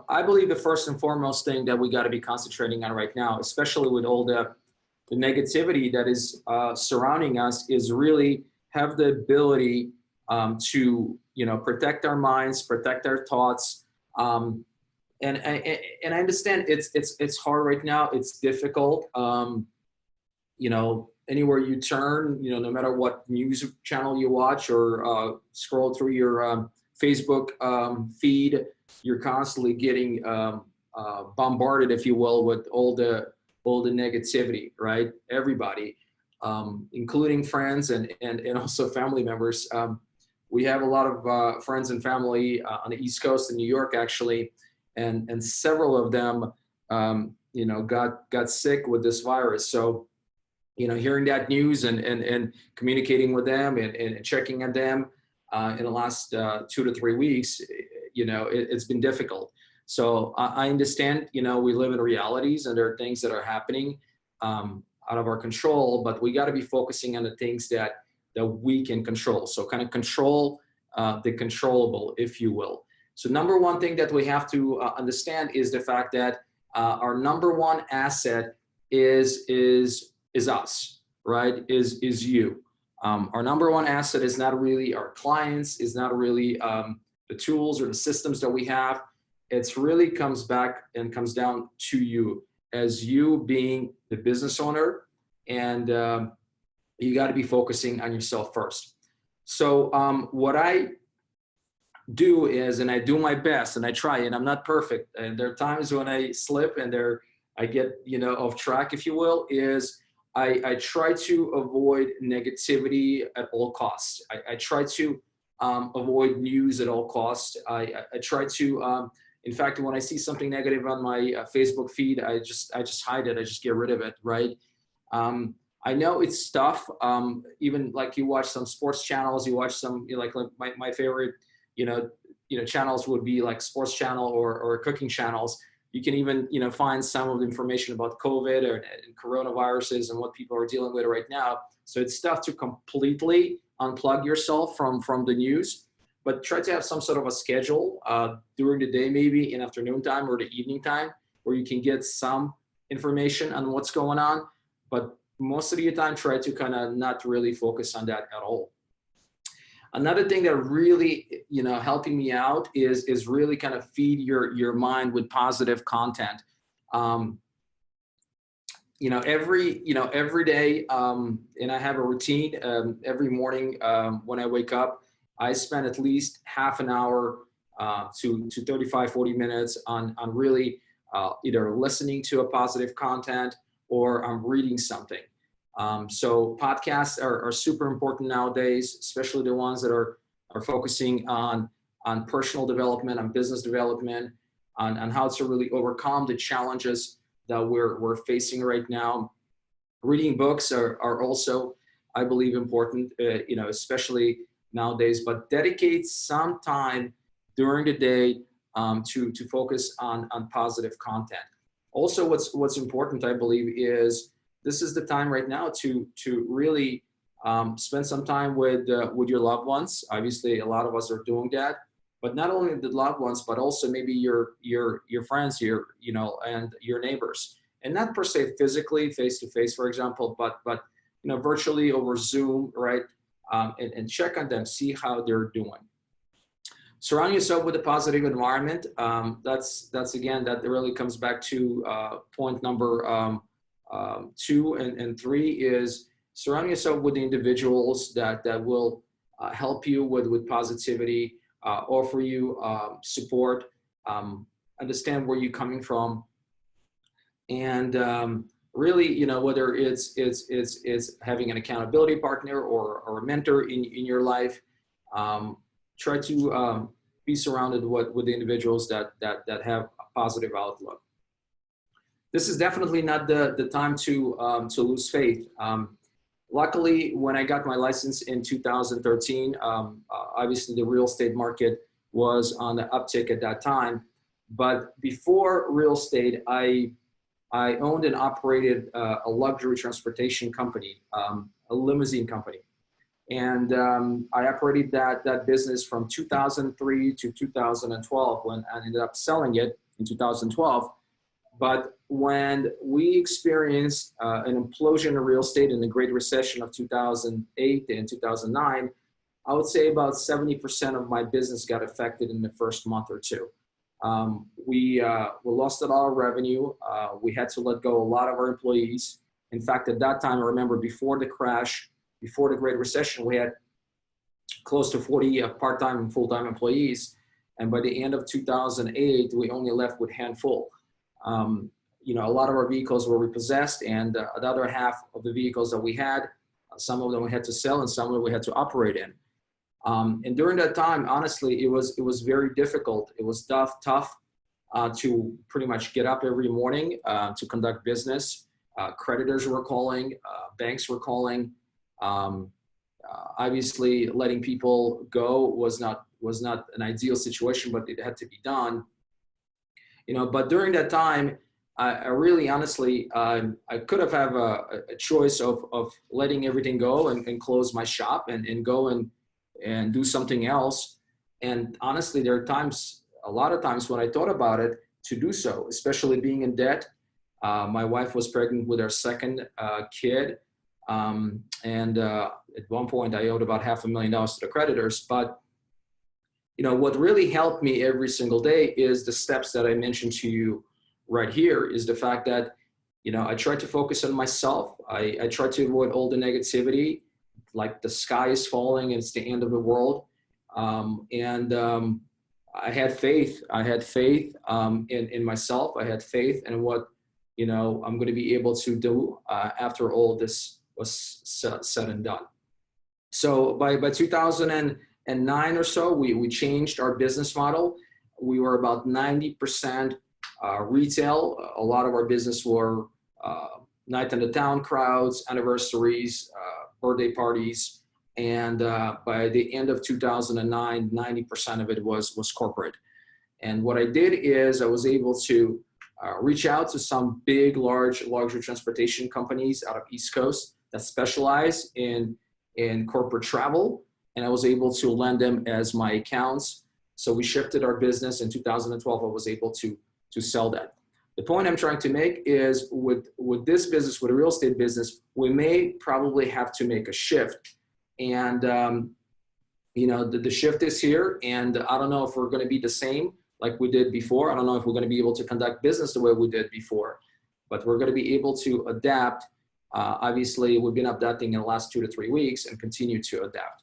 I believe the first and foremost thing that we got to be concentrating on right now, especially with all the negativity that is surrounding us, is really have the ability to protect our minds, protect our thoughts. And I understand it's hard right now. It's difficult. Anywhere you turn, no matter what news channel you watch or scroll through your Facebook feed, you're constantly getting bombarded, if you will, with all the negativity, right? Everybody, including friends and also family members. We have a lot of friends and family on the East Coast in New York, actually, and several of them, got sick with this virus. So, hearing that news and communicating with them and checking on them in the last 2 to 3 weeks, it's been difficult. So I understand, we live in realities and there are things that are happening out of our control, but we got to be focusing on the things that we can control. So kind of control the controllable, if you will. So number one thing that we have to understand is the fact that our number one asset is us, right? Is you. Our number one asset is not really our clients, is not really the tools or the systems that we have. It's really comes back and comes down to you as you being the business owner, and you got to be focusing on yourself first. So what I do is, and I do my best, and I try, and I'm not perfect, and there are times when I slip and I get off track, if you will, is I try to avoid negativity at all costs. I try to avoid news at all costs. I try to, in fact, when I see something negative on my Facebook feed, I just hide it. I just get rid of it, right? I know it's tough. Even like you watch some sports channels, you watch some, like my favorite, channels would be like sports channel or cooking channels. You can even, find some of the information about COVID and coronaviruses and what people are dealing with right now. So it's tough to completely unplug yourself from the news, but try to have some sort of a schedule during the day, maybe in afternoon time or the evening time, where you can get some information on what's going on. But most of the time, try to kind of not really focus on that at all. Another thing that really, helping me out is really kind of feed your mind with positive content. Every day, and I have a routine. Every morning when I wake up, I spend at least half an hour to 35, 40 minutes on really either listening to a positive content or I'm reading something. So podcasts are super important nowadays, especially the ones that are focusing on personal development, on business development, on how to really overcome the challenges that we're facing right now. Reading books are also, I believe, important, especially nowadays, but dedicate some time during the day to focus on positive content. Also, what's important, I believe, is this is the time right now to really spend some time with your loved ones. Obviously, a lot of us are doing that, but not only the loved ones, but also maybe your friends, and your neighbors, and not per se physically face to face, for example, but virtually over Zoom, right? And check on them, see how they're doing. Surround yourself with a positive environment. That's again, that really comes back to point number 2 and 3 is surround yourself with the individuals that will help you with positivity, offer you support, understand where you're coming from, and really, whether it's having an accountability partner or a mentor in your life, try to be surrounded with the individuals that have a positive outlook. This is definitely not the time to lose faith. Luckily, when I got my license in 2013, obviously the real estate market was on the uptick at that time. But before real estate, I owned and operated a luxury transportation company, a limousine company. And I operated that business from 2003 to 2012 when I ended up selling it in 2012. But when we experienced an implosion in real estate in the Great Recession of 2008 and 2009, I would say about 70% of my business got affected in the first month or two. We lost a lot of revenue. We had to let go a lot of our employees. In fact, at that time, I remember before the crash, before the Great Recession, we had close to 40 part-time and full-time employees. And by the end of 2008, we only left with a handful. You know, a lot of our vehicles were repossessed, and the other half of the vehicles that we had, some of them we had to sell and some of them we had to operate in. And during that time, honestly, it was very difficult. It was tough to pretty much get up every morning to conduct business. Creditors were calling, banks were calling. Obviously, letting people go was not an ideal situation, but it had to be done. You know, but during that time, I really, honestly, I could have a choice of letting everything go and close my shop and go and do something else. And honestly, there are times, a lot of times when I thought about it to do so, especially being in debt. My wife was pregnant with our second kid. And at one point I owed about $500,000 to the creditors. But, you know, what really helped me every single day is the steps that I mentioned to you right here, is the fact that, you know, I tried to focus on myself. I tried to avoid all the negativity, like the sky is falling and it's the end of the world. I had faith. I had faith in myself. I had faith in what, you know, I'm going to be able to do after all this was said and done. So by 2009 or so, we changed our business model. We were about 90% retail. A lot of our business were night in the town crowds, anniversaries, birthday parties. And by the end of 2009, 90% of it was corporate. And what I did is I was able to reach out to some big, large luxury transportation companies out of East Coast that specialize in corporate travel. And I was able to lend them as my accounts. So we shifted our business in 2012. I was able to sell that. The point I'm trying to make is with this business, with a real estate business, we may probably have to make a shift. And, you know, the shift is here. And I don't know if we're going to be the same like we did before. I don't know if we're going to be able to conduct business the way we did before, but we're going to be able to adapt. Obviously, we've been adapting in the last 2 to 3 weeks and continue to adapt.